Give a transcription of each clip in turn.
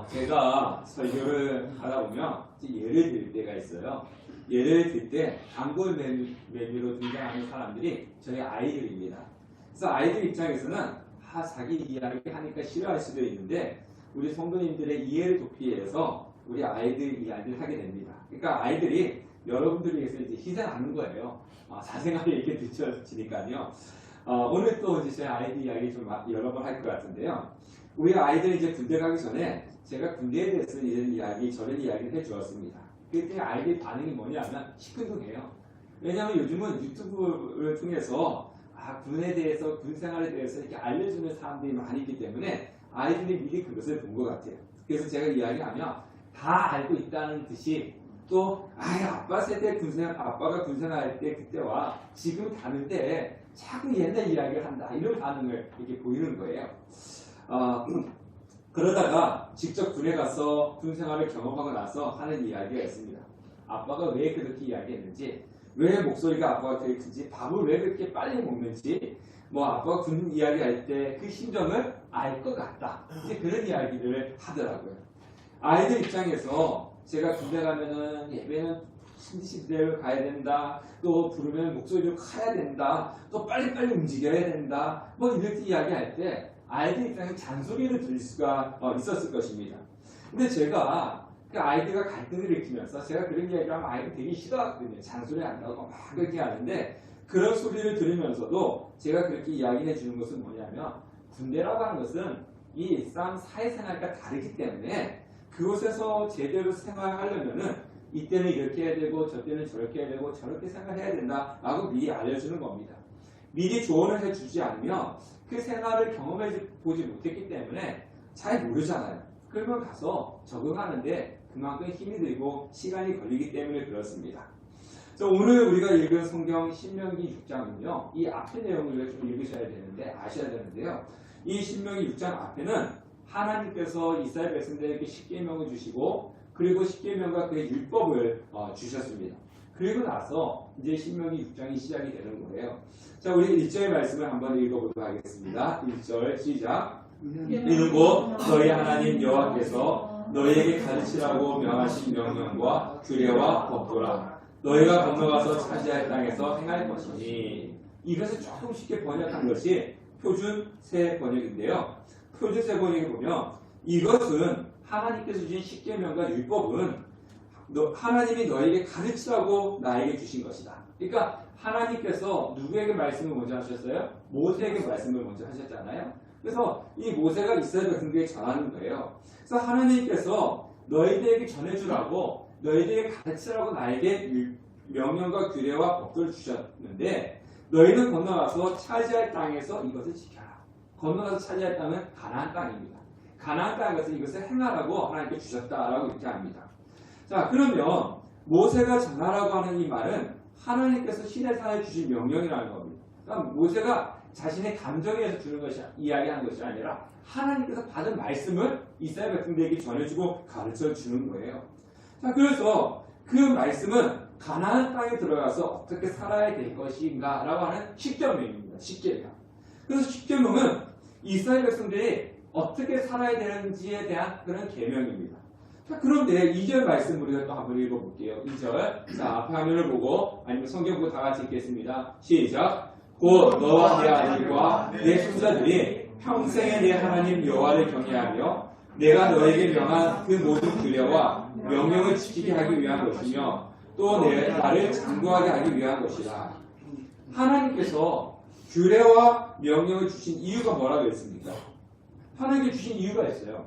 제가 설교를 하다 보면 예를 들 때가 있어요. 예를 들 때 단골 메뉴로 등장하는 사람들이 저희 아이들입니다. 그래서 아이들 입장에서는 자기 이야기 하니까 싫어할 수도 있는데 우리 성도님들의 이해를 돕기 위해서 우리 아이들 이야기를 하게 됩니다. 그러니까 아이들이 여러분들을 위해서 이제 희생하는 거예요. 사생활이 이렇게 비춰지니까요. 오늘 또 이제 제 아이들 이야기 좀 여러 번 할 것 같은데요. 우리 아이들이 이제 군대 가기 전에 제가 군대에 대해서 이런 이야기, 저런 이야기를 해 주었습니다. 그때 아이들 반응이 뭐냐면 시큰둥해요. 왜냐하면 요즘은 유튜브를 통해서 군에 대해서, 군 생활에 대해서 이렇게 알려주는 사람들이 많이 있기 때문에 아이들이 미리 그것을 본 것 같아요. 그래서 제가 이야기하면 다 알고 있다는 듯이 또 아빠 세대 아빠가 군생활할 때 그때와 지금 다른데 자꾸 옛날 이야기를 한다 이런 반응을 이렇게 보이는 거예요. 그러다가 직접 군에 가서 군생활을 경험하고 나서 하는 이야기가 있습니다. 아빠가 왜 그렇게 이야기했는지, 왜 목소리가 아빠가 되게 큰지, 밥을 왜 그렇게 빨리 먹는지, 아빠가 군 이야기할 때 그 심정을 알 것 같다. 이제 그런 이야기를 하더라고요. 아이들 입장에서 제가 군대 가면은 예배는 신지시대를 가야 된다. 또 부르면 목소리를 커야 된다. 또 빨리빨리 움직여야 된다. 이렇게 이야기할 때 아이들 입장에 잔소리를 들을 수가 있었을 것입니다. 근데 제가 그 아이들과 갈등을 일으키면서 제가 그런 이야기를 하면 아이들 되게 싫어하거든요. 잔소리 한다고 막 그렇게 하는데 그런 소리를 들으면서도 제가 그렇게 이야기해 주는 것은 뭐냐면 군대라고 하는 것은 이 일상 사회생활과 다르기 때문에 그곳에서 제대로 생활하려면은 이때는 이렇게 해야 되고 저때는 저렇게 해야 되고 저렇게 생활해야 된다라고 미리 알려주는 겁니다. 미리 조언을 해주지 않으면 그 생활을 경험해 보지 못했기 때문에 잘 모르잖아요. 그러면 가서 적응하는데 그만큼 힘이 들고 시간이 걸리기 때문에 그렇습니다. 그래서 오늘 우리가 읽은 성경 신명기 6장은요. 이 앞의 내용을 좀 읽으셔야 되는데 아셔야 되는데요. 이 신명기 6장 앞에는 하나님께서 이스라엘 백성들에게 십계명을 주시고 그리고 십계명과 그의 율법을 주셨습니다. 그리고 나서 이제 신명기 6장이 시작이 되는 거예요. 자, 우리 1절의 말씀을 한번 읽어보도록 하겠습니다. 1절 시작. 이는 곧 너희 하나님 여호와께서 너희에게 가르치라고 명하신 명령과 규례와 법도라. 너희가 건너가서 차지할 땅에서 행할 것이니. 이것을 조금 쉽게 번역한 것이 표준 새 번역인데요. 표준 새 번역에 보면 이것은 하나님께서 주신 십계명과 율법은 하나님이 너에게 가르치라고 나에게 주신 것이다. 그러니까 하나님께서 누구에게 말씀을 먼저 하셨어요? 모세에게 말씀을 먼저 하셨잖아요. 그래서 이 모세가 이스라엘 백성들에게 전하는 거예요. 그래서 하나님께서 너희들에게 전해주라고 너희들에게 가르치라고 나에게 명령과 규례와 법도를 주셨는데 너희는 건너가서 차지할 땅에서 이것을 지켜라. 건너가서 차지할 땅은 가나안 땅입니다. 가나안 땅에서 이것을 행하라고 하나님께 주셨다라고 이렇게 합니다. 자, 그러면 모세가 전하라고 하는 이 말은 하나님께서 시내산에 주신 명령이라는 겁니다. 그러니까 모세가 자신의 감정에 의해서 주는 것이 이야기하는 것이 아니라 하나님께서 받은 말씀을 이스라엘 백성들에게 전해주고 가르쳐 주는 거예요. 자, 그래서 그 말씀은 가나안 땅에 들어가서 어떻게 살아야 될 것인가라고 하는 십계명입니다. 십계명. 그래서 십계명은 이스라엘 백성들이 어떻게 살아야 되는지에 대한 그런 계명입니다. 자, 그런데 2절 말씀 우리가 또 한번 읽어볼게요. 2절. 자, 앞에 화면을 보고 아니면 성경 보고 다 같이 읽겠습니다. 시작. 곧 너와 내 아들과 내 손자들이 평생에 내 하나님 여호와를 경외하며 내가 너에게 명한 그 모든 규례와 명령을 지키게 하기 위한 것이며 또 나를 장구하게 하기 위한 것이다. 하나님께서 규례와 명령을 주신 이유가 뭐라고 했습니까? 하나님께 주신 이유가 있어요.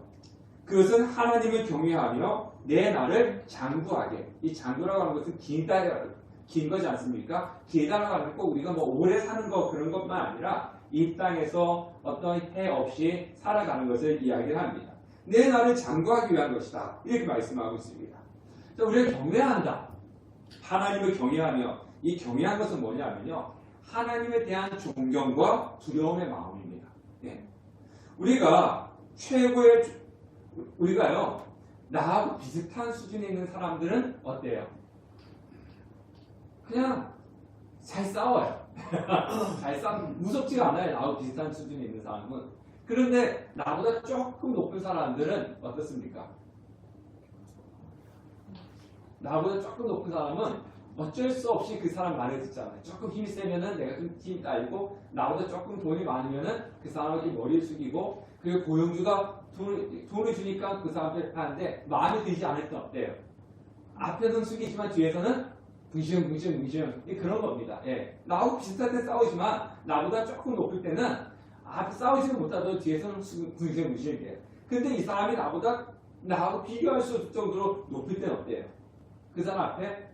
그것은 하나님을 경외하며 내 나를 장구하게. 이 장구라고 하는 것은 긴 거지 않습니까? 길다라고 하는 꼭 우리가 오래 사는 거 그런 것만 아니라 이 땅에서 어떤 해 없이 살아가는 것을 이야기를 합니다. 내 나를 장구하기 위한 것이다. 이렇게 말씀하고 있습니다. 자, 우리가 경외한다. 하나님을 경외하며 이 경외한 것은 뭐냐면요. 하나님에 대한 존경과 두려움의 마음입니다. 예. 우리가요, 나하고 비슷한 수준에 있는 사람들은 어때요? 그냥 잘 싸워요. 무섭지가 않아요. 나하고 비슷한 수준에 있는 사람은. 그런데 나보다 조금 높은 사람들은 어떻습니까? 나보다 조금 높은 사람은 어쩔 수 없이 그 사람 말을 듣잖아요. 조금 힘이 세면은 내가 좀 힘이 딸리고, 나보다 조금 돈이 많으면은 그 사람에게 머리를 숙이고, 그리고 고용주가 돈을 주니까 그 사람한테 하는데 마음에 들지 않을 때 어때요? 앞에서는 숙이지만 뒤에서는 붕시웅 그런 겁니다. 예. 나하고 비슷할 때 싸우지만 나보다 조금 높을 때는 앞에 싸우지는 못하도 뒤에서는 붕시웅이에요. 근데 이 사람이 나하고 비교할 수 없을 정도로 높을 때는 어때요? 그 사람 앞에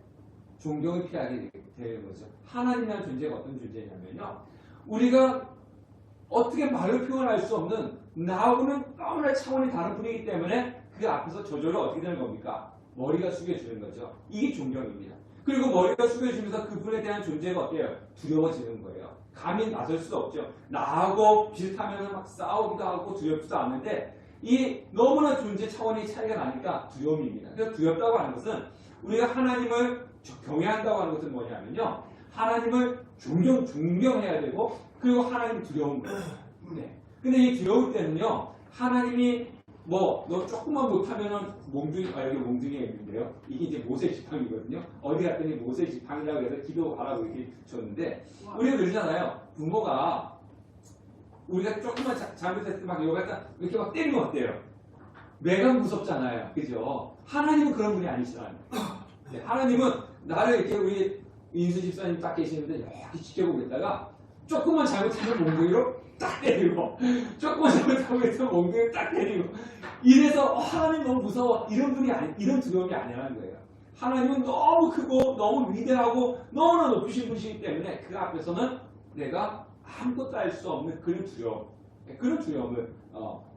존경을 피하게 되는 거죠. 하나님이라는 존재가 어떤 존재냐면요, 우리가 어떻게 말로 표현할 수 없는 나하고는 너무나 차원이 다른 분이기 때문에 그 앞에서 저절로 어떻게 되는 겁니까? 머리가 숙여지는 거죠. 이게 존경입니다. 그리고 머리가 숙여지면서 그분에 대한 존재가 어때요? 두려워지는 거예요. 감히 나설 수 없죠. 나하고 비슷하면 막 싸우기도 하고 두렵지도 않는데, 이 너무나 존재 차원의 차이가 나니까 두려움입니다. 그래서 두렵다고 하는 것은, 우리가 하나님을 경외한다고 하는 것은 뭐냐면요, 하나님을 존경해야 되고, 그리고 하나님 두려운 거예요. 네. 근데 이 두려울 때는요, 하나님이 너 조금만 못하면은 여기 몽둥이가 있는데요. 이게 이제 모세 지팡이거든요. 어디 갔더니 모세 지팡이라고 해서 기도하라고 이렇게 줬는데, 우리가 그러잖아요. 부모가 우리가 조금만 잘못했을 때 막 이렇게 막 때리면 어때요? 매가 무섭잖아요. 그죠? 하나님은 그런 분이 아니시잖아요. 네, 하나님은 나를 이렇게 우리 인수 집사님 딱 계시는데 이렇게 지켜보고 있다가 조금만 잘못하면 몽둥이로 딱 때리고, 조금만 잘못하면 몽둥이로 딱 때리고, 이래서 하나님 너무 무서워, 이런 두려움이 아니라는 거예요. 하나님은 너무 크고 너무 위대하고 너무나 높으신 분이기 때문에 그 앞에서는 내가 아무것도 할 수 없는 그런 두려움을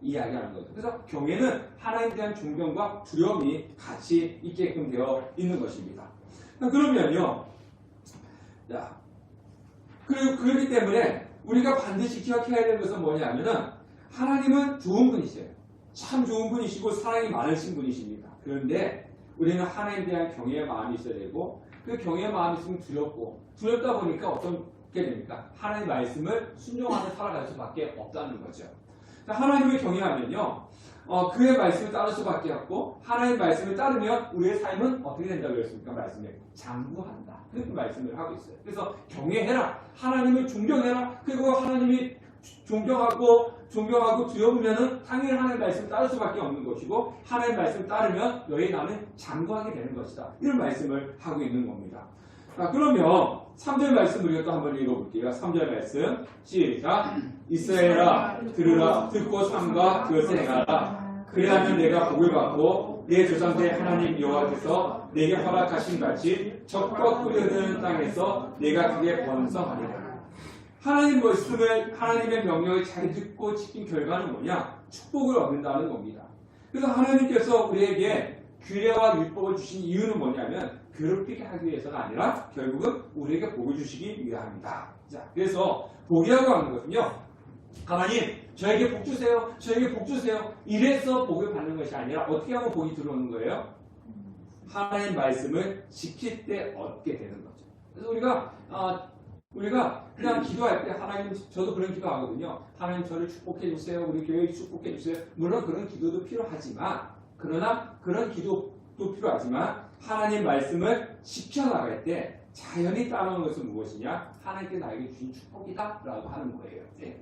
이야기하는 거죠. 그래서 경외는 하나님에 대한 존경과 두려움이 같이 있게끔 되어 있는 것입니다. 그러면요, 그렇기 때문에 우리가 반드시 기억해야 되는 것은 뭐냐면은, 하나님은 좋은 분이세요. 참 좋은 분이시고 사랑이 많으신 분이십니다. 그런데 우리는 하나님에 대한 경외의 마음이 있어야 되고, 그 경외의 마음이 있으면 두렵다 보니까 어떻게 됩니까? 하나님의 말씀을 순종하며 살아갈 수밖에 없다는 거죠. 하나님을 경외하면요, 그의 말씀을 따를 수밖에 없고, 하나님의 말씀을 따르면 우리의 삶은 어떻게 된다고 그랬습니까? 말씀에 장구한다. 그렇게 말씀을 하고 있어요. 그래서 경외해라, 하나님을 존경해라. 그리고 하나님이 존경하고 두려우면은 당연히 하나님의 말씀을 따를 수밖에 없는 것이고, 하나님의 말씀을 따르면 너희 나는 장구하게 되는 것이다. 이런 말씀을 하고 있는 겁니다. 그러면 3절 말씀 우리가 또 한번 읽어볼게요. 3절 말씀 시작. 이스라엘아 들으라, 듣고 삼가 그것을 행하라. 그래야면 내가 복을 받고 내 조상들의 하나님 여호와께서 내게 허락하신 같이 적과 꿀이 흐르는 땅에서 내가 크게 번성하리라. 하나님 말씀을, 하나님의 명령을 잘 듣고 지킨 결과는 뭐냐? 축복을 얻는다는 겁니다. 그래서 하나님께서 우리에게 규례와 율법을 주신 이유는 뭐냐면, 괴롭히게 하기 위해서가 아니라 결국은 우리에게 복을 주시기 위함이다. 자, 그래서 복이라고 하는 것은요, 하나님 저에게 복 주세요, 저에게 복 주세요, 이래서 복을 받는 것이 아니라 어떻게 하면 복이 들어오는 거예요? 하나님 말씀을 지킬 때 얻게 되는 거죠. 그래서 우리가 그냥 기도할 때, 하나님, 저도 그런 기도 하거든요. 하나님 저를 축복해 주세요, 우리 교회 축복해 주세요. 물론 그런 기도도 필요하지만, 그러나 그런 기도도 필요하지만 하나님 말씀을 지켜나갈 때 자연히 따라오는 것은 무엇이냐? 하나님께 나에게 주신 축복이다 라고 하는 거예요. 네.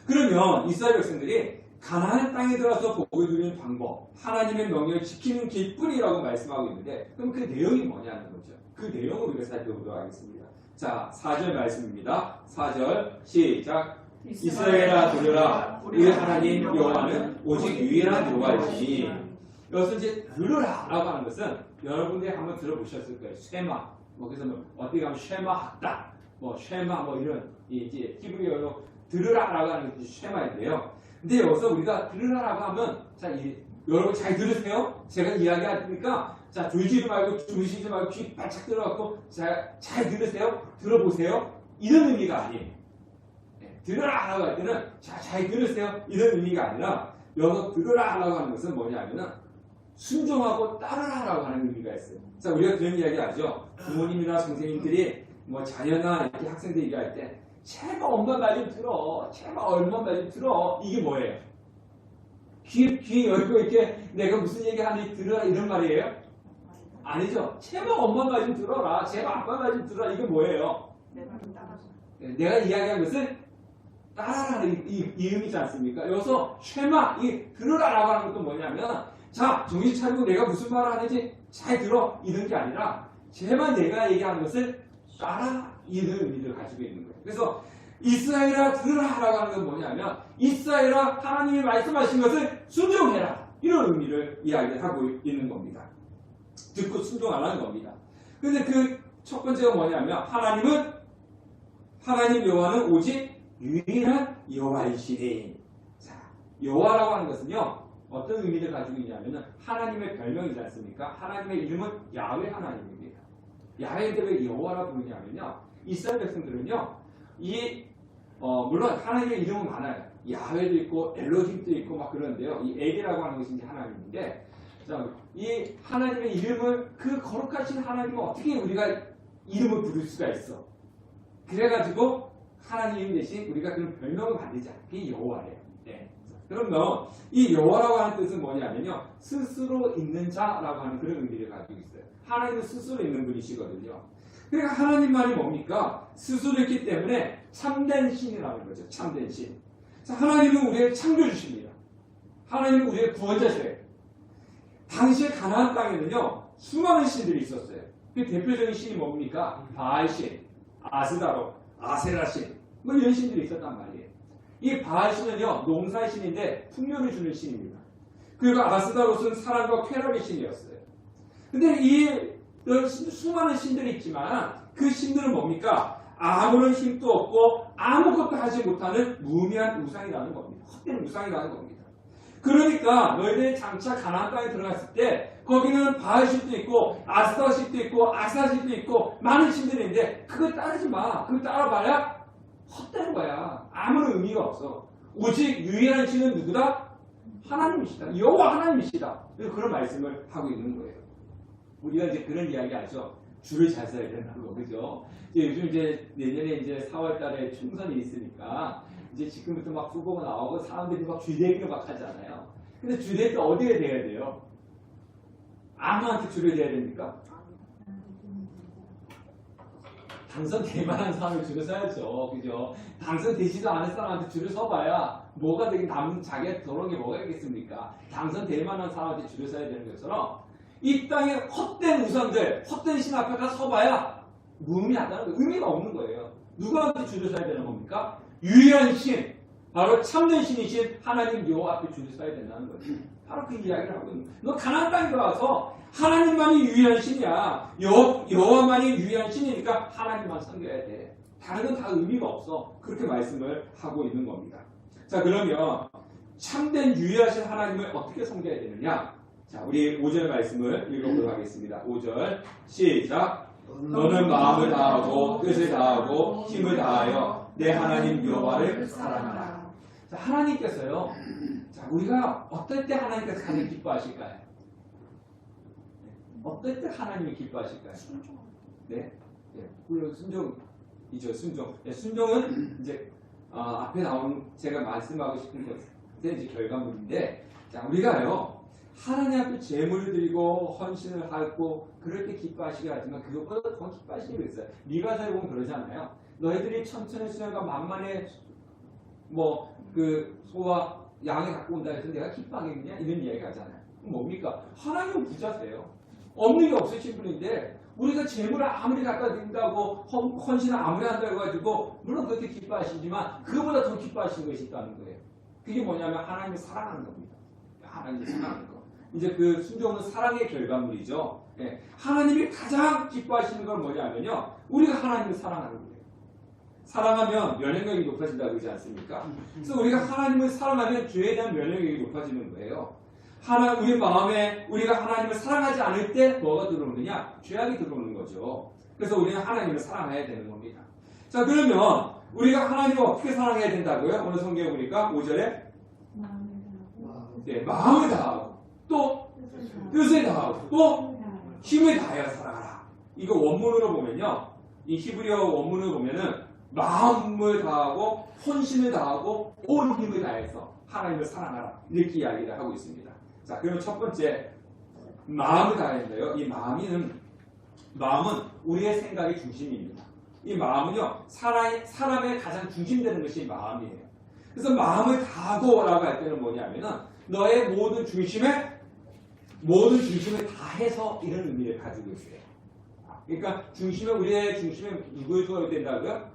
그러면 이스라엘 백성들이 가나안 땅에 들어서 복을 누리는 방법, 하나님의 명령을 지키는 길뿐이라고 말씀하고 있는데, 그럼 그 내용이 뭐냐는 거죠. 그 내용을 우리가 살펴보도록 하겠습니다. 자, 4절 말씀입니다. 4절 시작. 이스라엘아 들으라, 우리 하나님 여호와는 오직 유일한 여호와이시니. 여기서 이제 들으라 라고 하는 것은 여러분들이 한번 들어보셨을 거예요. 쉐마, 그래서 어떻게 가면 쉐마하다, 쉐마 이런 이제 히브리어로 들으라 라고 하는 것이 쉐마인데요. 근데 여기서 우리가 들으라 라고 하면, 자, 여러분 잘 들으세요. 제가 이야기하니까 자, 졸지도 말고 주무시지 말고 귀 바짝 들어갖고 잘 들으세요. 들어보세요. 이런 의미가 아니에요. 들으라 라고 할 때는 잘 들으세요, 이런 의미가 아니라, 여기서 들으라 라고 하는 것은 뭐냐면은 순종하고 따르라 라고 하는 의미가 있어요. 자, 우리가 그런 이야기 하죠. 부모님이나 선생님들이 자녀나 이렇게 학생들 얘기할 때, 제발 엄마 말 좀 들어. 제발 엄마 말 좀 들어. 이게 뭐예요? 귀 열고 이렇게 내가 무슨 얘기 하는지 들으라 이런 말이에요? 아니죠. 제발 엄마 말 좀 들어라. 제발 아빠 말 좀 들어라. 이게 뭐예요? 내가 이야기한 것을 따라라는 이 의미지 않습니까? 여기서 쉐마, 이 들으라라고 하는 것도 뭐냐면 자, 정신 차리고 내가 무슨 말을 하는지 잘 들어. 이런 게 아니라 제발 내가 얘기하는 것을 따라 이런 의미를 가지고 있는 거예요. 그래서 이스라엘아 들으라라고 하는 건 뭐냐면 이스라엘아 하나님이 말씀하신 것을 순종해라. 이런 의미를 이야기하고 있는 겁니다. 듣고 순종하라는 겁니다. 근데 그 첫 번째가 뭐냐면 하나님 여호와는 오직 유일한 여호와이시니. 자, 여호와라고 하는 것은요 어떤 의미를 가지고 있냐면 하나님의 별명이지 않습니까? 하나님의 이름은 야훼 하나님입니다. 야훼인데 왜 여호와라고 부르냐면요 이스라엘 백성들은요 물론 하나님의 이름은 많아요. 야훼도 있고 엘로힘도 있고 막 그러는데요. 이 에게라고 하는 것이 이제 하나님인데 자, 이 하나님의 이름을 그 거룩하신 하나님을 어떻게 우리가 이름을 부를 수가 있어? 그래가지고 하나님 대신 우리가 그런 별명을 만들자. 그게 여호와예요. 네. 그러면 이 여호와라고 하는 뜻은 뭐냐면요. 스스로 있는 자라고 하는 그런 의미를 가지고 있어요. 하나님은 스스로 있는 분이시거든요. 그러니까 하나님만이 뭡니까? 스스로 있기 때문에 참된 신이라는 거죠. 참된 신. 자, 하나님은 우리를 창조주십니다. 하나님은 우리의 구원자세요. 당시에 가나안 땅에는요. 수많은 신들이 있었어요. 그 대표적인 신이 뭡니까? 바알신, 아스다로, 아세라신 뭐 이런 신들이 있었단 말이에요. 이 바알신은요. 농사의 신인데 풍요를 주는 신입니다. 그리고 아스다롯은 사랑과 쾌락의 신이었어요. 근데 이 수많은 신들이 있지만 그 신들은 뭡니까? 아무런 힘도 없고 아무것도 하지 못하는 무미한 우상이라는 겁니다. 헛된 우상이라는 겁니다. 그러니까 너희들이 장차 가나안 땅에 들어갔을 때 거기는 바알신도 있고 아스타신도 있고 아사신도 있고 많은 신들인데 그걸 따르지 마. 그걸 따라봐야 헛된 거야. 아무런 의미가 없어. 오직 유일한 신은 누구다? 하나님이시다. 여호와 하나님이시다. 그런 말씀을 하고 있는 거예요. 우리가 이제 그런 이야기 하죠. 줄을 잘 서야 된다고, 그죠? 요즘 이제 내년에 이제 4월달에 총선이 있으니까 이제 지금부터 막 후보가 나오고 사람들이 막 줄대기를 막 하잖아요. 근데 줄댈 때 어디에 대야 돼요? 아무한테 줄을 대야 됩니까? 당선될 만한 사람을 줄을 서야죠. 그죠? 당선되지도 않은 사람한테 줄을 서봐야 뭐가 되긴 자기가 더러운 게 뭐가 있겠습니까? 당선될 만한 사람한테 줄을 서야 되는 것처럼 이 땅에 헛된 우상들, 헛된 신 앞에 가서 서봐야 의미하다는 거예요. 의미가 없는 거예요. 누구한테 줄을 서야 되는 겁니까? 유일한 신, 바로 참된 신이신 하나님 여호와 앞에 줄을 서야 된다는 거예요. 바로 그 이야기를 하고 있는 거예요. 너 가나안 땅에 들어와서 하나님만이 유일한 신이야. 여호와만이 유일한 신이니까 하나님만 섬겨야 돼. 다른 건 다 의미가 없어. 그렇게 말씀을 하고 있는 겁니다. 자, 그러면 참된 유일하신 하나님을 어떻게 섬겨야 되느냐? 자, 우리 5절 말씀을 읽어보도록 하겠습니다. 5절 시작. 너는 마음을 다하고 뜻을 다하고 힘을 다하여 내 하나님 여호와를 사랑하라. 자, 하나님께서요. 자, 우리가 어떨 때 하나님께서 가장 기뻐하실까요? 어떨 때 하나님이 기뻐하실까요? 네, 물론 순종이죠. 순종. 네, 순종은 이제 앞에 나오는 제가 말씀하고 싶은 것의 이제 결과물인데, 자, 우리가요. 하나님 앞에 제물을 드리고 헌신을 하고 그럴 때 기뻐하시게 하지만 그것보다 더 기뻐하시는 게 있어요. 미가서에 보면 그러잖아요. 너희들이 천천의 수양과 만만의 그 소와 양을 갖고 온다 해서 내가 기뻐하겠느냐 이런 이야기 하잖아요. 뭡니까? 하나님은 부자세요. 없는 게 없으신 분인데 우리가 제물을 아무리 갖다 드린다고 헌신을 아무리 한다고 해가지고 물론 그렇게 기뻐하시지만 그거보다 더 기뻐하시는 것이 있다는 거예요. 그게 뭐냐면 하나님을 사랑하는 겁니다. 하나님을 사랑하는 거. 이제 그 순종은 사랑의 결과물이죠. 예. 하나님이 가장 기뻐하시는 건 뭐냐면요. 우리가 하나님을 사랑하는 거예요. 사랑하면 면역력이 높아진다고 그러지 않습니까? 그래서 우리가 하나님을 사랑하면 죄에 대한 면역력이 높아지는 거예요. 우리 마음에 우리가 하나님을 사랑하지 않을 때 뭐가 들어오느냐? 죄악이 들어오는 거죠. 그래서 우리는 하나님을 사랑해야 되는 겁니다. 자, 그러면 우리가 하나님을 어떻게 사랑해야 된다고요? 오늘 성경에 보니까 5절에 마음을 다하고 또 뜻을 다하고 또 힘을 다하여 사랑하라. 이거 원문으로 보면요. 이 히브리어 원문으로 보면은 마음을 다하고 혼신을 다하고 온 힘을 다해서 하나님을 사랑하라 이렇게 이야기를 하고 있습니다. 자, 그러면 첫 번째 마음을 다했는데요. 이 마음은 우리의 생각의 중심입니다. 이 마음은요, 사람의 가장 중심되는 것이 마음이에요. 그래서 마음을 다하고라고 할 때는 뭐냐면은 너의 모든 중심을 다해서 이런 의미를 가지고 있어요. 그러니까 우리의 중심에 누구를 두어야 된다고요?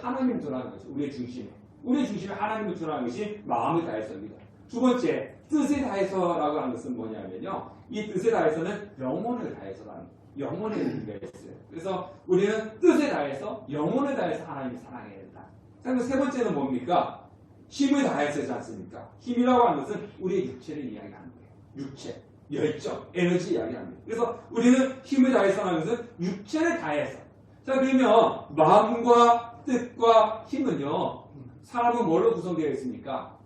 하나님을 두라는 거죠. 우리의 중심에 하나님을 두라는 것이 마음을 다해서입니다. 두 번째, 뜻을 다해서라고 하는 것은 뭐냐면요, 이 뜻을 다해서는 영혼을 다해서라는 영혼의 의미가 있어요. 그래서 우리는 뜻을 다해서 영혼을 다해서 하나님을 사랑해야 된다. 그리고 세 번째는 뭡니까? 힘을 다해서지 않습니까? 힘이라고 하는 것은 우리의 육체를 이야기하는 거예요. 육체, 열정, 에너지 이야기합니다. 그래서 우리는 힘을 다해서 하는 것은 육체를 다해서. 자, 그러면 마음과 뜻과 힘은요, 사람은 뭘로 구성되어 있습니까?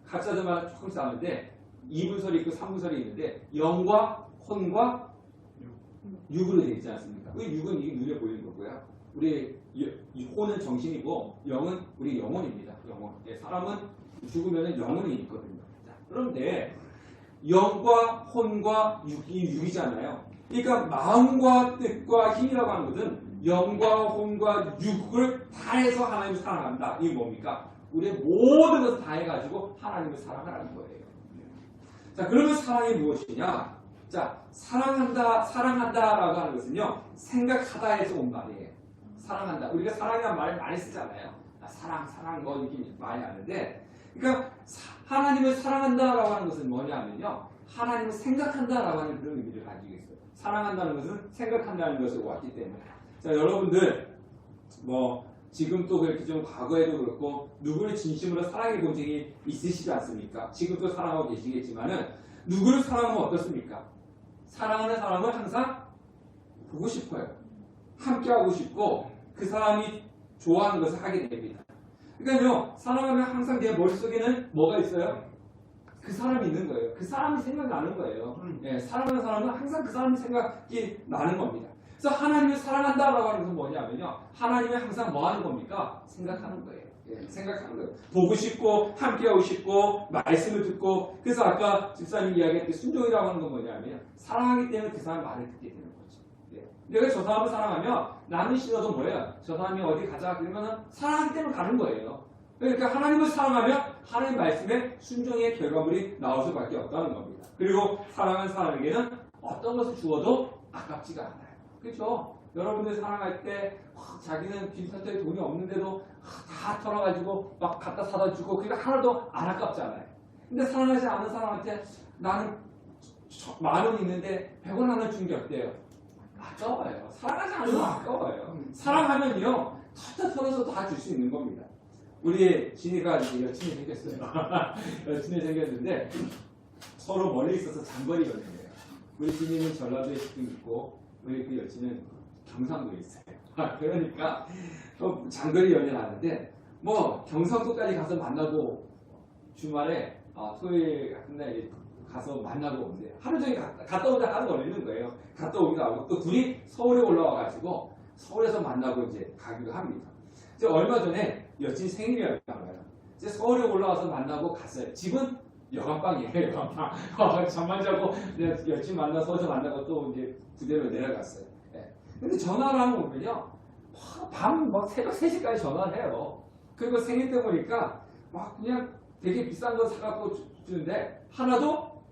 각자들마다 조금씩 다른데 2분설이 있고 3분설이 있는데 영과 혼과 육으로 되어 있지 않습니까? 우리 육은 이게 눈에 보이는 거고요. 우리 혼은 정신이고 영은 우리 영혼입니다. 영혼. 사람은 죽으면 영혼이 있거든요. 자, 그런데 영과 혼과 육이잖아요. 그러니까 마음과 뜻과 힘이라고 하는 것은 영과 혼과 육을 다해서 하나님을 사랑한다. 이게 뭡니까? 우리의 모든 것을 다해가지고 하나님을 사랑하라는 거예요. 자, 그러면 사랑이 무엇이냐? 자, 사랑한다라고 하는 것은요, 생각하다에서 온 말이에요. 사랑한다. 우리가 사랑이라는 말을 많이 쓰잖아요. 사랑 뭐 이렇게 많이 하는데, 그러니까 하나님을 사랑한다라고 하는 것은 뭐냐면요, 하나님을 생각한다라고 하는 그런 의미를 가지고 있어요. 사랑한다는 것은 생각한다는 것으로 왔기 때문에. 자, 여러분들 지금 또 그렇게 좀 과거에도 그렇고 누구를 진심으로 사랑해 본 적이 있으시지 않습니까? 지금도 사랑하고 계시겠지만은 누구를 사랑하면 어떻습니까? 사랑하는 사람을 항상 보고 싶어요. 함께하고 싶고 그 사람이 좋아하는 것을 하게 됩니다. 그러니까요, 사랑하면 항상 내 머릿속에는 뭐가 있어요? 그 사람이 있는 거예요. 그 사람이 생각나는 거예요. 사랑하는 사람은 항상 그 사람이 생각이 나는 겁니다. 그래서 하나님을 사랑한다라고 하는 것은 뭐냐면요, 하나님을 항상 뭐 하는 겁니까? 생각하는 거예요. 생각하는 거예요. 보고 싶고 함께하고 싶고 말씀을 듣고. 그래서 아까 집사님이 이야기했던 순종이라고 하는 건 뭐냐면 사랑하기 때문에 그 사람 말을 듣게 되는 거죠. 내가 저 사람을 사랑하면 나는 싫어도 뭐예요? 저 사람이 어디 가자 그러면 사랑하기 때문에 가는 거예요. 그러니까 하나님을 사랑하면 하나님 말씀에 순종의 결과물이 나올 수밖에 없다는 겁니다. 그리고 사랑하는 사람에게는 어떤 것을 주어도 아깝지가 않아요. 그렇죠? 여러분들 사랑할 때 자기는 빈센터에 돈이 없는데도 다 털어가지고 막 갖다 사다 주고 그게 하나도 안 아깝잖아요. 근데 사랑하지 않는 사람한테 나는 10,000원 있는데 100원 하나 준 게 어때요? 아까워요. 사랑하지 않으면 아까워요. 사랑하면요, 털털 털어서 다 줄 수 있는 겁니다. 우리 진이가 이제 여친이 생겼어요. 여친이 생겼는데 서로 멀리 있어서 장거리 연애예요. 우리 진이는 전라도에 지금 있고 우리 그 여친은 경상도에 있어요. 그러니까 장거리 연애를 하는데 경상도까지 가서 만나고 주말에 토요일 같은 날 가서 만나고 온대요. 하루 종일 갔다 오자 하루 걸리는 거예요. 갔다 오기도 하고 또 둘이 서울에 올라와가지고 서울에서 만나고 이제 가기도 합니다. 이제 얼마 전에 여친 생일이었잖아요. 이제 서울에 올라와서 만나고 갔어요. 집은 여간방이에요. 여간방. 잠만 자고 여친 만나서 어제 만나고 또 이제 부대로 내려갔어요. 근데 전화를 하면 오면요, 밤 새벽 3시까지 전화를 해요. 그리고 생일 때 보니까 막 그냥 되게 비싼 거 사갖고 주는데 하나도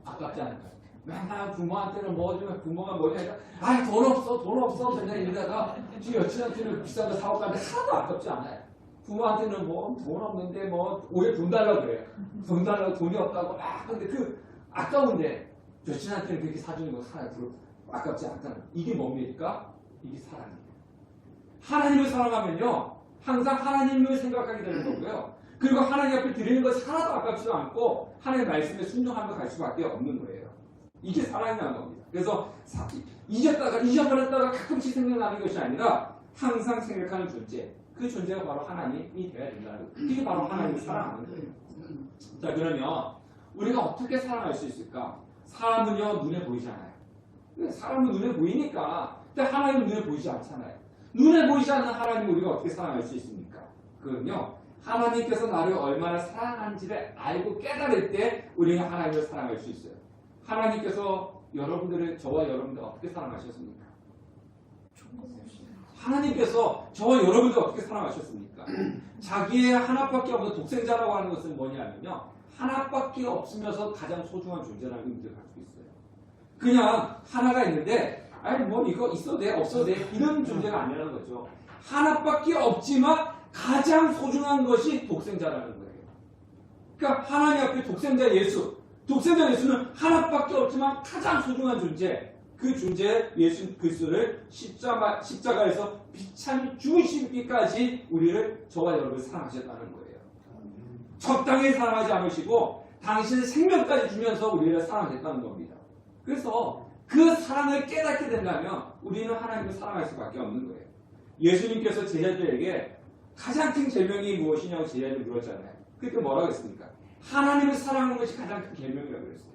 아깝지 않은 거예요. 맨날 부모한테는 뭐 주면 부모가 뭐냐 하니까 돈 없어 맨날 이러다가 지금 여친한테는 비싼 거 사고 가는데 하나도 아깝지 않아요. 부모한테는 돈 없는데 오히려 돈 달라고 그래요. 돈 달라고 돈이 없다고 근데 아까운데 여친한테는 그렇게 사주는 거 하나도 아깝지 않다는, 이게 뭡니까? 이게 사랑이에요. 하나님을 사랑하면요, 항상 하나님을 생각하게 되는 거고요. 그리고 하나님 앞에 드리는 것이 하나도 아깝지도 않고 하나님의 말씀에 순종하며 갈 수밖에 없는 거예요. 이게 사랑이라는 겁니다. 그래서 잊어버렸다가 가끔씩 생각나는 것이 아니라 항상 생각하는 존재, 그 존재가 바로 하나님이 되어야 된다는 거예요. 이게 바로 하나님을 사랑하는 거예요. 자, 그러면 우리가 어떻게 사랑할 수 있을까? 사람은요, 눈에 보이잖아요. 사람은 눈에 보이니까. 근데 하나님은 눈에 보이지 않잖아요. 눈에 보이지 않는 하나님을 우리가 어떻게 사랑할 수 있습니까? 그건요, 하나님께서 나를 얼마나 사랑하는지를 알고 깨달을 때 우리는 하나님을 사랑할 수 있어요. 하나님께서 저와 여러분들 어떻게 사랑하셨습니까? 하나님께서 저와 여러분들 어떻게 사랑하셨습니까? 자기의 하나밖에 없는 독생자라고 하는 것은 뭐냐면요, 하나밖에 없으면서 가장 소중한 존재라는 의미를 가지고 있어요. 그냥 하나가 있는데 아니 뭐 이거 있어도 돼 없어도 돼 이런 존재가 아니라는 거죠. 하나밖에 없지만 가장 소중한 것이 독생자라는 거예요. 그러니까 하나님 앞에 독생자 예수는 하나밖에 없지만 가장 소중한 존재, 그 존재 예수 그리스도를 십자가에서 비참히 죽으시기까지 우리를 저와 여러분을 사랑하셨다는 거예요. 적당히 사랑하지 않으시고 당신의 생명까지 주면서 우리를 사랑하셨다는 겁니다. 그래서 그 사랑을 깨닫게 된다면 우리는 하나님을 사랑할 수밖에 없는 거예요. 예수님께서 제자들에게 가장 큰 계명이 무엇이냐고 제자들이 물었잖아요. 그때 뭐라고 했습니까? 하나님을 사랑하는 것이 가장 큰 계명이라고 그랬어요.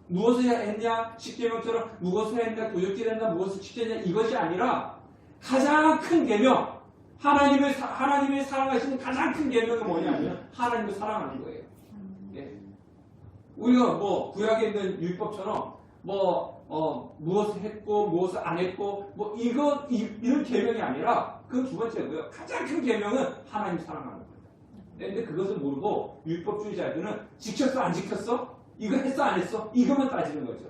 무엇을 했냐? 십계명처럼 무엇을 했냐? 도적질 했냐? 무엇을 지켰냐? 이것이 아니라 가장 큰 계명, 하나님을 사랑하시는 가장 큰 계명이 뭐냐면 하나님을 사랑하는 거예요. 예. 우리가 뭐 구약에 있는 율법처럼 무엇을 했고 무엇을 안 했고 이런 계명이 아니라 그 두 번째고요. 가장 큰 계명은 하나님 사랑하는 거예요. 근데 그것을 모르고 율법주의자들은 지켰어 안 지켰어? 이거 했어 안 했어? 이것만 따지는 거죠.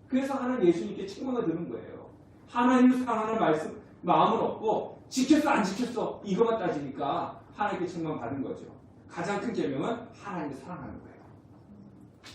그래서 하나님 예수님께 책망을 드는 거예요. 하나님을 사랑하는 마음은 없고 지켰어 안 지켰어? 이것만 따지니까 하나님께 책망 받은 거죠. 가장 큰 계명은 하나님을 사랑하는 거예요.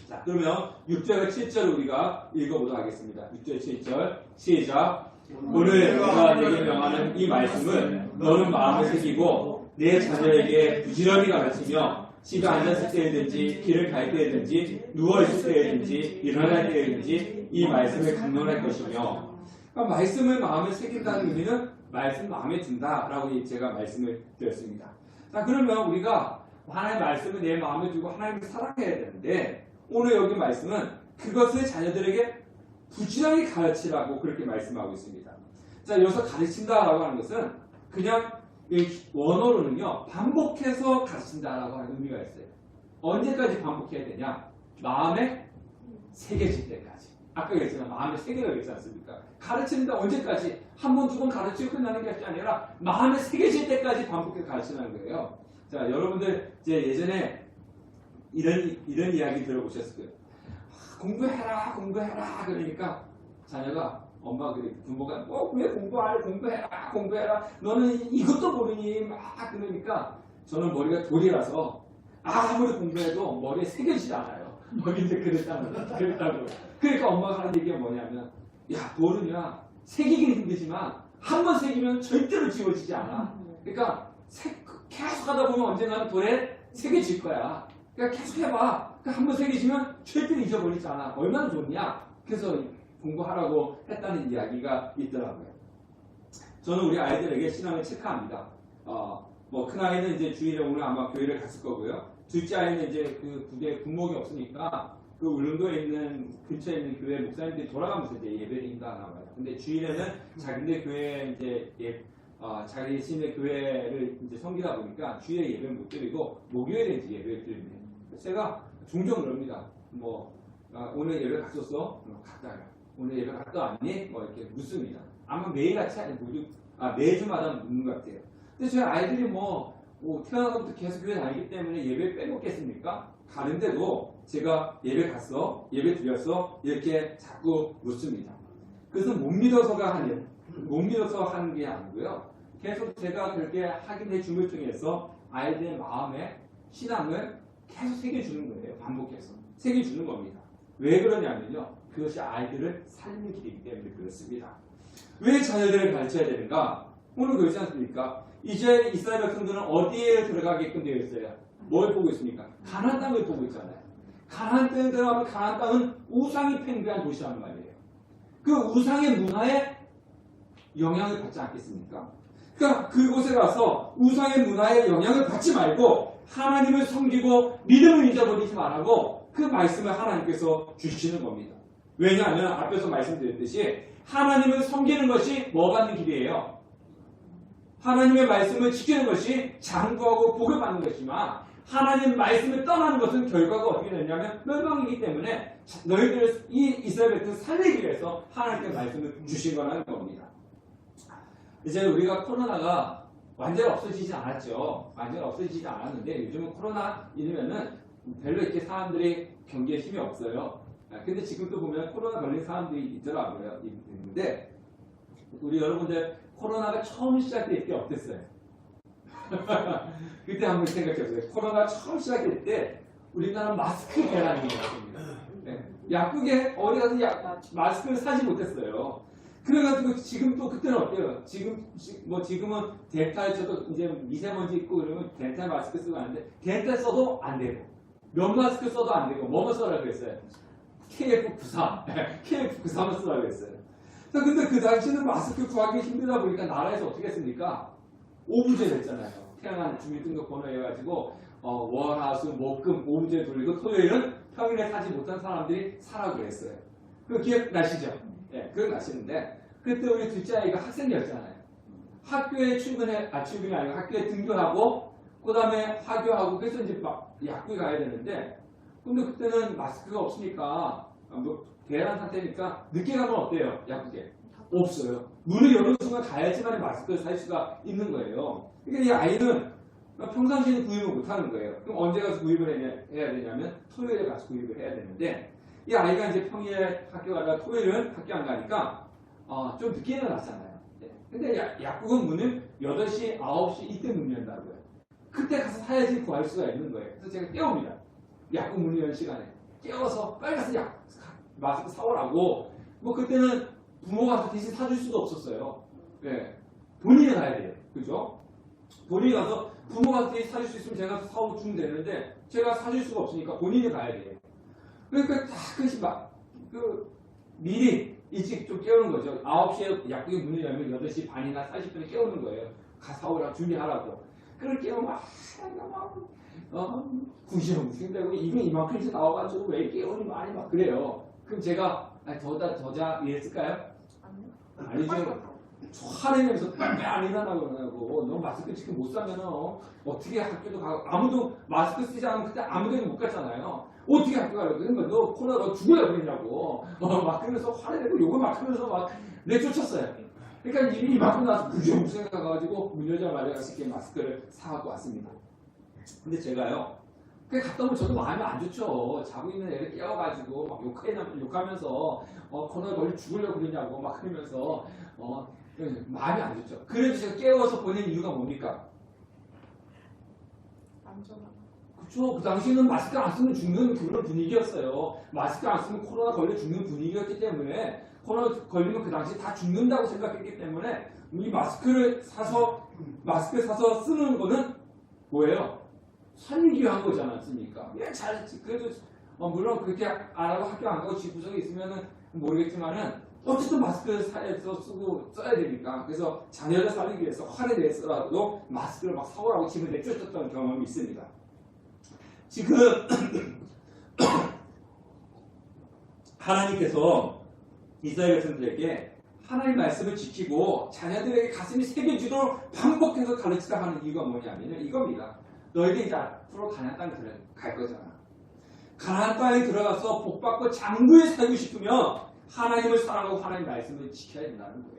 자, 그러면 6절과 7절을 우리가 읽어보도록 하겠습니다. 6절 7절 시작. 오늘 내가 네게 명하는 이 말씀을 너는 마음에 새기고 내 자녀에게 부지런히 가르치며 집에 앉았을 때든지 길을 갈 때든지 누워있을 때든지 일어날 때든지 이 말씀을 강론할 것이며, 그러니까 말씀을 마음에 새긴다는 의미는 말씀 마음에 든다라고 제가 말씀을 드렸습니다. 자, 그러면 우리가 하나님의 말씀을 내 마음에 두고 하나님을 사랑해야 되는데 오늘 여기 말씀은 그것을 자녀들에게 부지런히 가르치라고 그렇게 말씀하고 있습니다. 자, 여기서 가르친다라고 하는 것은 그냥 원어로는요, 반복해서 가르친다라고 하는 의미가 있어요. 언제까지 반복해야 되냐? 마음에 새겨질 때까지. 아까 그랬잖아요. 마음에 새겨져 있지 않습니까? 가르치는데 언제까지? 한 번, 두 번 가르치고 끝나는 게 아니라 마음에 새겨질 때까지 반복해서 가르치는 거예요. 자, 여러분들 이제 예전에 이런 이야기 들어보셨을 거예요. 공부해라 그러니까 자녀가 엄마가 그래, 부모가 왜 공부해라 너는 이것도 모르니 막 그러니까 저는 머리가 돌이라서 아무리 공부해도 머리에 새겨지지 않아요. 머리인데 그랬다고. 그러니까 엄마가 하는 얘기가 뭐냐면, 야, 돌은요 새기기는 힘들지만 한 번 새기면 절대로 지워지지 않아. 그러니까 계속 하다 보면 언젠가는 돌에 새겨질 거야. 그러니까 계속 해봐. 그러니까 한 번 새기시면 절대로 잊어버리지 않아. 얼마나 좋냐. 그래서 공부하라고 했다는 이야기가 있더라고요. 저는 우리 아이들에게 신앙을 체크합니다. 큰아이는 이제 주일에 오늘 아마 교회를 갔을 거고요. 둘째 아이는 이제 그 부대 군목이 없으니까 그 울릉도에 있는 근처에 있는 교회 목사님들이 돌아가면서 이제 예배를 인도하나 봐요. 근데 주일에는 자기네 교회 이제 자기 신의 교회를 이제 섬기다 보니까 주일에 예배를 못 드리고 목요일에 이제 예배를 드립니다. 제가 종종 그럽니다. 오늘 예배 갔었어? 갔다요. 오늘 예배 갔다 왔니? 이렇게 묻습니다. 아마 매일같이 매주마다 묻는 것 같아요. 근데 저희 아이들이 태어나서부터 계속 교회 다니기 때문에 예배 빼먹겠습니까? 가는데도 제가 예배 갔어? 예배 드렸어? 이렇게 자꾸 묻습니다. 그것은 못 믿어서 하는 게 아니고요. 계속 제가 그렇게 확인해 줌을 통해서 아이들의 마음에 신앙을 계속 새겨주는 거예요. 반복해서. 새겨주는 겁니다. 왜 그러냐면요. 그것이 아이들을 살리는 길이기 때문에 그렇습니다. 왜 자녀들을 가르쳐야 되는가? 오늘 그렇지 않습니까? 이제 이스라엘 백성들은 어디에 들어가게끔 되어 있어요? 뭘 보고 있습니까? 가나안 땅을 보고 있잖아요. 가나안 땅에 들어가면 가나안 땅은 우상이 팽배한 도시라는 말이에요. 그 우상의 문화에 영향을 받지 않겠습니까? 그러니까 그곳에 가서 우상의 문화에 영향을 받지 말고 하나님을 섬기고 믿음을 잊어버리지 말라고 그 말씀을 하나님께서 주시는 겁니다. 왜냐하면 앞에서 말씀드렸듯이 하나님을 섬기는 것이 뭐 받는 길이에요? 하나님의 말씀을 지키는 것이 장구하고 복을 받는 것이지만 하나님 말씀을 떠나는 것은 결과가 어떻게 되냐면 멸망이기 때문에 너희들을 이 이스라엘 백성을 살리기 위해서 하나님의 말씀을 주신 거라는 겁니다. 이제 우리가 코로나가 완전히 없어지지 않았죠. 완전히 없어지지 않았는데 요즘은 코로나 이러면은 별로 이렇게 사람들이 경기에 힘이 없어요. 근데 지금 또 보면 코로나 걸린 사람들이 있더라고요. 있는데 우리 여러분들 코로나가 처음 시작될 때 어땠어요? 그때 한번 생각해보세요. 코로나가 처음 시작될 때 우리나라 마스크 대란이었습니다. 네. 약국에 어디 가서 마스크를 사지 못했어요. 그래가지고 지금 또 그때는 어때요? 지금은 덴탈 저도 이제 미세먼지 있고 그러면 덴탈 마스크 쓰고 하는데 덴탈 써도 안 되고 면 마스크 써도 안 되고 뭐만 써라고 그랬어요? KF94 KF93을 쓰라고 그랬어요. 근데 그 당시는 마스크 구하기 힘들다 보니까 나라에서 어떻게 했습니까? 5부제 됐잖아요. 태어난 주민등록번호 해가지고 월, 화, 수, 목, 금 5부제 돌리고 토요일은 평일에 사지 못한 사람들이 사라고 그랬어요. 그거 기억나시죠? 네, 기억나시는데 그때 우리 둘째 아이가 학생이었잖아요. 학교에 출근이 아니고 학교에 등교하고 그 다음에 하교하고 그래서 이제 막 약국에 가야 되는데 근데 그때는 마스크가 없으니까 뭐 대란 상태니까 늦게 가면 어때요? 약국에 없어요. 문을 여는 순간 가야지만 마스크를 살 수가 있는 거예요. 그러니까 이 아이는 평상시에는 구입을 못하는 거예요. 그럼 언제 가서 구입을 해야 되냐면 토요일에 가서 구입을 해야 되는데 이 아이가 이제 평일에 학교 가다가 토요일은 학교 안 가니까 좀 늦게 일어났잖아요. 근데 약국은 문을 8시, 9시 이때 문 연다고요. 그때 가서 사야지 구할 수가 있는 거예요. 그래서 제가 깨웁니다. 약국 문 연 시간에 깨워서 빨리 가서 마스크 사오라고. 뭐 그때는 부모가 대신 사줄 수도 없었어요. 네. 본인이 가야 돼요. 그죠? 본인이 가서 부모가 대신 사줄 수 있으면 제가 사오고 주면 되는데 제가 사줄 수가 없으니까 본인이 가야 돼요. 그러니까 다 미리 일찍 좀 깨우는 거죠. 9시에 약국에 문을 열면 8시 반이나 40분에 깨우는 거예요. 가 사오라 준비하라고. 그걸 깨우면 구시렁구시렁되고 이게 이만큼씩 나와가지고 왜 깨우니 많이 막 그래요. 그럼 제가 더자 이랬을까요? 아니죠. 화내면서 왜 안 일어나고 그러냐고. 너 마스크 지금 못 사면 어떻게 학교도 가고 아무도 마스크 쓰지 않으면 그때 아무데도 못 갔잖아요. 어떻게 학교 가려고. 그러니까 너 코로나 너 죽어야 그러냐고. 막 그러면서 화내고 욕을 막 하면서 막 내쫓았어요. 그러니까 일이 이만큼 나서 무슨 생각해가지고 문 열자마자 쉽게 마스크를 사갖고 왔습니다. 근데 제가요. 갔다 오면 저도 마음이 안 좋죠. 자고 있는 애를 깨워가지고 막 욕하면서 코로나 걸려 죽으려고 그러냐고 막 그러면서 마음이 안 좋죠. 그래도 제가 깨워서 보낸 이유가 뭡니까? 안전하다. 그렇죠. 그 당시에는 마스크 안 쓰면 죽는 그런 분위기였어요. 마스크 안 쓰면 코로나 걸려 죽는 분위기였기 때문에 코로나 걸리면 그 당시 다 죽는다고 생각했기 때문에 이 마스크 사서 쓰는 거는 뭐예요? 살기 위한 거지 않았습니까? 예, 잘했지. 그래도 물론 그렇게 안 하고 학교 안 가고 집 구석에 있으면은 모르겠지만은 어쨌든 마스크를 사서 쓰고 써야 되니까. 그래서 자녀를 살리기 위해서 화를 내서라도 마스크를 막 사오라고 집을 내쫓았던 경험이 있습니다. 지금 하나님께서 이스라엘 백성들에게 하나님 말씀을 지키고 자녀들에게 가슴이 새겨지도록 반복해서 가르치다 하는 이유가 뭐냐면 이겁니다. 너희들이 이제 앞으로 가나안 땅에 갈 거잖아. 가나안 땅에 들어가서 복받고 장구에 살고 싶으면 하나님을 사랑하고 하나님 말씀을 지켜야 된다는 거예요.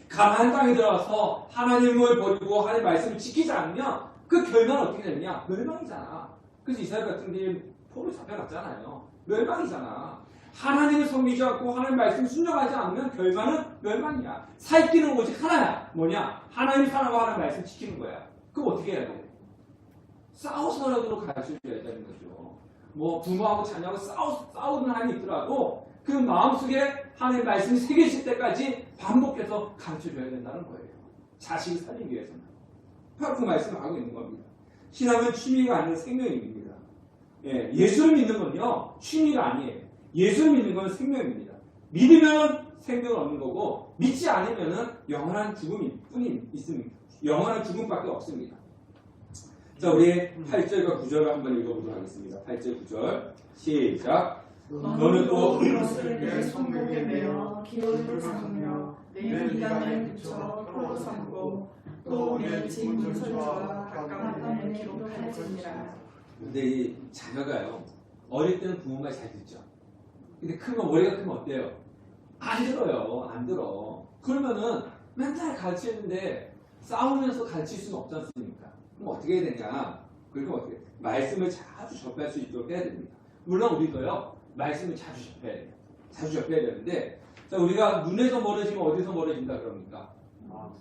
가나안 땅에 들어가서 하나님을 버리고 하나님 말씀을 지키지 않으면 그 결과는 어떻게 되느냐? 멸망이잖아. 그래서 이스라엘 백성들이 포로 잡혀갔잖아요. 멸망이잖아. 하나님을 섬기지 않고 하나님 말씀 순종하지 않으면 결과는 멸망이야. 살 길은 오직 하나야. 뭐냐? 하나님 사랑하고 하나님 말씀 지키는 거야. 그럼 어떻게 해야 돼? 싸워서라도 가르쳐줘야 되는 거죠. 뭐 부모하고 자녀하고 싸우는 한이 있더라도 그 마음속에 하나님 말씀이 새겨질 때까지 반복해서 가르쳐줘야 된다는 거예요. 자식을 살리기 위해서는. 바로 그 말씀을 하고 있는 겁니다. 신앙은 취미가 아니라 생명입니다. 예수를 믿는 건요. 취미가 아니에요. 예수를 믿는 건 생명입니다. 믿으면 생명을 얻는 거고 믿지 않으면 영원한 죽음이 있습니다. 영원한 죽음밖에 없습니다. 자, 우리 8절과 9절을 한번 읽어보도록 하겠습니다. 8절, 9절 시작. 너는 또 그것을 내 손목에 매어 기울을 삼으며 내 미간에 붙여 표로 삼고 또 내 진문서와 가까운 기록하였느니라. 근데 이 자녀가요, 어릴 때는 부모 말 잘 듣죠. 근데 크면, 머리가 크면 어때요? 안 들어요. 안 들어. 그러면은 맨날 가르치는데 싸우면서 가르칠 수는 없지 않습니까? 그럼 어떻게 해야 되냐? 그리고 어떻게? 말씀을 자주 접할 수 있도록 해야 됩니다. 물론 우리도요, 말씀을 자주 접해야 돼요. 자주 접해야 되는데, 자, 우리가 눈에서 멀어지면 어디서 멀어진다 그럽니까?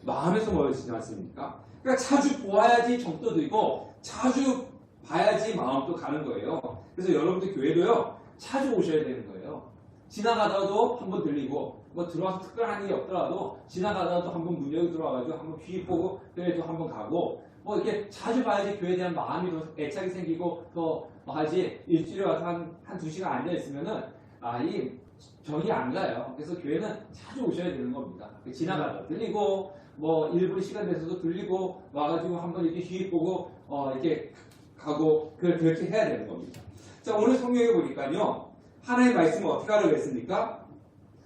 마음에서 멀어지지 않습니까? 그러니까 자주 보아야지 정도 들고, 자주 봐야지 마음도 가는 거예요. 그래서 여러분들 교회도요, 자주 오셔야 되는 거예요. 지나가다가도 한번 들리고, 뭐 들어와서 특별한 일이 없더라도, 지나가다가도 한번 문 열고 들어와가지고, 한번 귀 보고, 교회도 한번 가고, 뭐 이렇게 자주 봐야지 교회에 대한 마음이 더 애착이 생기고, 더 하지, 일주일에 와서 한 2시간 앉아있으면은, 이 정이 안 가요. 그래서 교회는 자주 오셔야 되는 겁니다. 지나가다 들리고, 뭐 일부러 시간 내서도 들리고, 와가지고 한번 이렇게 귀 보고, 이렇게 가고, 그렇게 해야 되는 겁니다. 자, 오늘 성경에 보니까요, 하나님의 말씀을 어떻게 하라고 했습니까?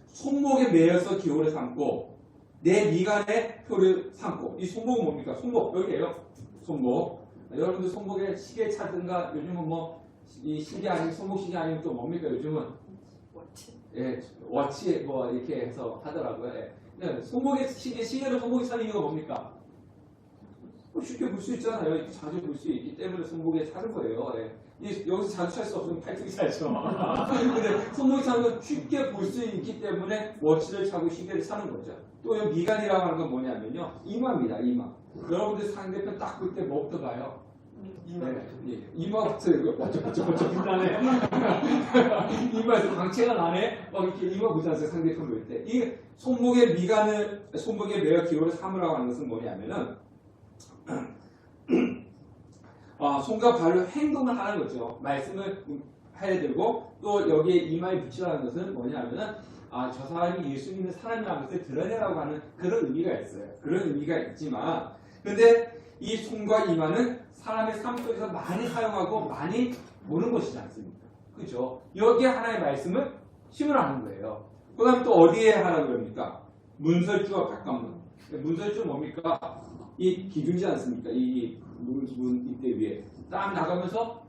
손목에 매여서 기호를 삼고, 내 미간에 표를 삼고. 이 손목은 뭡니까? 손목, 여기에요. 손목. 여러분들 손목에 시계 차든가, 요즘은 뭐, 이 시계 아니면, 손목 시계 아니면 또 뭡니까? 요즘은? 워치. 예, 워치, 뭐, 이렇게 해서 하더라고요. 예. 네, 손목에 시계를 손목에 차는 이유가 뭡니까? 쉽게 볼 수 있잖아요. 이렇게 자주 볼 수 있기 때문에 손목에 차는 거예요. 예. 여기서 자주 찰 수 없으면 팔뚝이 차죠. 근데 손목에 차는 건 쉽게 볼 수 있기 때문에 워치를 차고 시계를 차는 거죠. 또 여기 미간이라고 하는 건 뭐냐면요. 이마입니다. 이마. 여러분들 상대편 딱 볼 때 뭐부터 봐요? 네, 이마부터 이거 번쩍번쩍 빛나네. 이마에서 광채가 나네. 막 이렇게 이마 보지 않아요. 상대편 볼 때. 이 손목에 매어 기호를 삼으라고 하는 것은 뭐냐면은 손과 발로 행동을 하는 거죠. 말씀을 해야 되고, 또 여기에 이마에 붙이라는 것은 뭐냐면은 저 사람이 예수 믿는 사람이라는 것을 드러내라고 하는 그런 의미가 있어요. 그런 의미가 있지만, 근데 이 손과 이마는 사람의 삶 속에서 많이 사용하고 많이 보는 것이지 않습니까? 그죠? 여기에 하나의 말씀을 심으라는 거예요. 그 다음에 또 어디에 하라고 합니까? 문설주와 바깥문. 문설주는 뭡니까? 이 기둥이지 않습니까? 이 문 이때 위에 딱 나가면서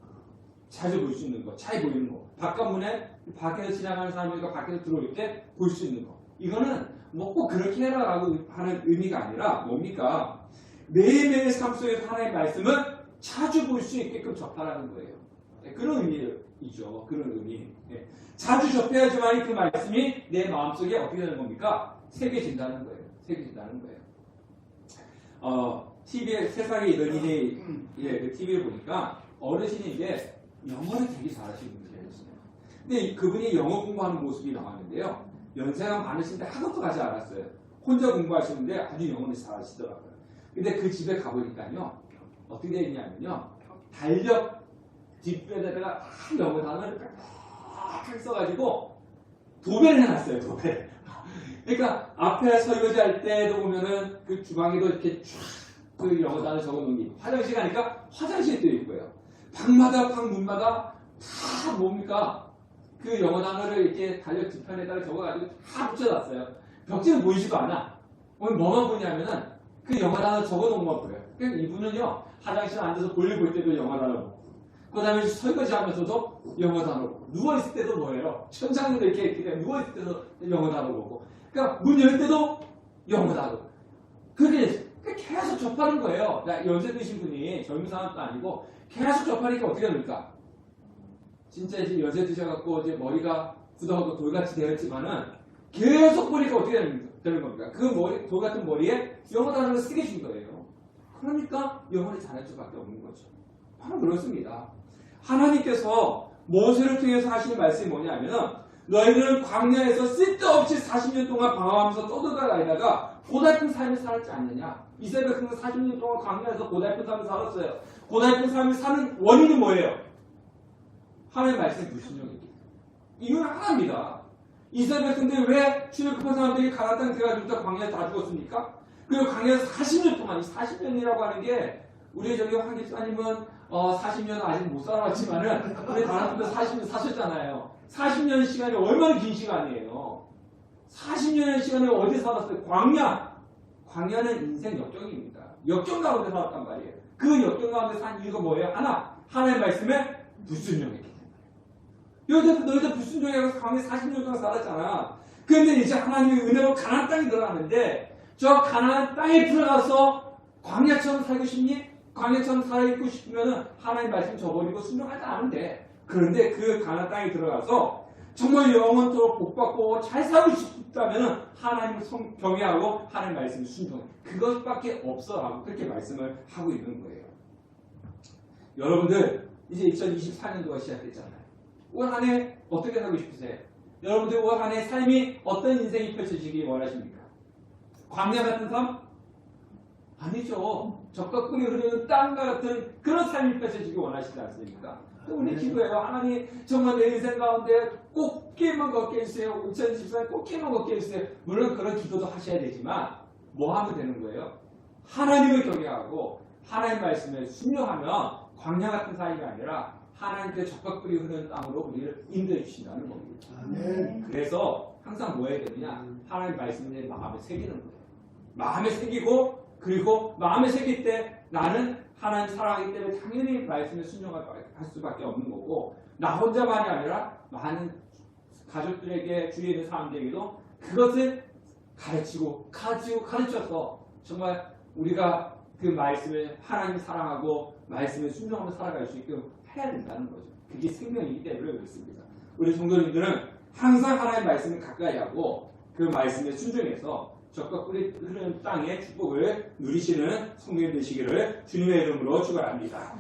자주 볼 수 있는 거, 잘 보이는 거. 바깥문에 밖에서 지나가는 사람이니까 밖에서 들어올 때 볼 수 있는 거. 이거는 뭐 꼭 그렇게 해라라고 하는 의미가 아니라 뭡니까? 매일매일 삶 속에서 하나님의 말씀을 자주 볼 수 있게끔 접하라는 거예요. 네, 그런 의미이죠. 그런 의미. 네. 자주 접해야지만 그 말씀이 내 마음속에 어떻게 되는 겁니까? 새겨진다는 거예요. 새겨진다는 거예요. TV에 세상에 이런 일이, 그 TV에 보니까 어르신이 이제 영어를 되게 잘하시는 분이에요. 근데 그분이 영어 공부하는 모습이 나왔는데요. 연세가 많으신데 학원도 가지 않았어요. 혼자 공부하시는데 아주 영어를 잘하시더라고요. 근데 그 집에 가보니까요. 어떻게 되어 있냐면요. 달력 뒷면에다가 영어 단어를 딱 써가지고 도배를 해놨어요. 도배. 그러니까 앞에 설거지 할 때도 보면은 그 주방에도 이렇게 쫙 그 영어 단어 적어놓은 게 화장실 가니까 화장실에 또 있고요. 방마다 문마다 다 뭡니까? 그 영어 단어를 이렇게 달력 뒷편에다가 적어가지고 다 붙여놨어요. 벽지는 보이지도 않아. 오늘 뭐만 보냐면은 그 영어 단어 적어놓은 것만 보여요. 그러니까 이분은요 화장실에 앉아서 볼일 볼 때도 영어 단어 보고, 그 다음에 설거지 하면서도 영어 단어 보고, 누워있을 때도 뭐예요? 천장으로 이렇게 누워있을 때도 영어 단어 보고, 그러니까 문 열 때도 영어 단어. 그게 계속 접하는 거예요. 연세 드신 분이 젊은 사람도 아니고 계속 접하니까 어떻게 됩니까? 진짜 이제 연세 드셔갖고 이제 머리가 굳어가고 돌같이 되었지만은 계속 보니까 어떻게 되는 겁니까? 그 머리, 돌 같은 머리에 영어 단어를 쓰게 준 거예요. 그러니까 영어를 잘할 수밖에 없는 거죠. 바로 그렇습니다. 하나님께서 모세를 통해서 하시는 말씀이 뭐냐면은 너희들은 광야에서 쓸데없이 40년 동안 방황하면서 떠들다가 고달픈 삶을 살았지 않느냐? 이스라엘 백성은 40년 동안 광야에서 고달픈 삶을 살았어요. 고달픈 삶을 사는 원인이 뭐예요? 하나님의 말씀이 불순종이기 때문에. 이유는 하나입니다. 이스라엘 백성들이 왜 출애굽한 사람들이 가나안 땅 들어가지고 광야에 다 죽었습니까? 그리고 광야에서 40년 동안, 이 40년이라고 하는 게 우리 저기 황 집사님은 40년 아직 못 살아왔지만은 우리 가나안도 40년 사셨잖아요. 40년 시간이 얼마나 긴 시간이에요. 40년의 시간을 어디 살았어요? 광야. 광야는 인생 역적입니다. 역경 가운데 살았단 말이에요. 그 역경 가운데 산 이유가 뭐예요? 하나님의 말씀에 불순종했기 때문에. 너희들 불순종해서 가운데 40년 동안 살았잖아. 그런데 이제 하나님의 은혜로 가나안 땅에 들어가는데 저 가나안 땅에 들어가서 광야처럼 살고 싶니? 광야처럼 살고 싶으면 하나님 말씀 저버리고 순종하지 않으면 돼. 그런데 그 가나안 땅에 들어가서 정말 영원토록 복받고 잘 살고 싶다면 하나님을 경외하고 하나님 말씀을 순종해. 그것밖에 없어라고 그렇게 말씀을 하고 있는 거예요. 여러분들 이제 2024년도가 시작됐잖아요. 올 한 해 어떻게 살고 싶으세요? 여러분들 올 한 해 삶이 어떤 인생이 펼쳐지기 원하십니까? 광야 같은 삶? 아니죠. 적과 꿀이 흐르는 땅과 같은 그런 삶이 펼쳐지기 원하시지 않습니까? 우리 기도해요. 하나님 정말 내 인생 가운데 꽃길만 걷게 해주세요. 2024년 꽃길만 걷게 해주세요. 물론 그런 기도도 하셔야 되지만 뭐 하면 되는 거예요? 하나님을 경외하고 하나님 말씀에 순종하면 광야 같은 삶이 아니라 하나님께 적과 꿀이 흐르는 땅으로 우리를 인도해 주신다는 겁니다. 그래서 항상 뭐 해야 되느냐? 하나님 말씀을 내 마음에 새기는 거예요. 마음에 새기고 그리고 마음에 새길 때 나는 하나님 사랑하기 때문에 당연히 말씀에 순종할 수밖에 없는 거고 나 혼자만이 아니라 많은 가족들에게 주위에 있는 사람들에게도 그것을 가르쳐서 정말 우리가 그 말씀을 하나님 사랑하고 말씀에 순종하며 살아갈 수 있게 해야 된다는 거죠. 그게 생명이기 때문에 그렇습니다. 우리 성도님들은 항상 하나님 말씀을 가까이 하고 그 말씀에 순종해서 적과 꿀이 흐르는 땅의 축복을 누리시는 성도님 되시기를 주님의 이름으로 축원합니다.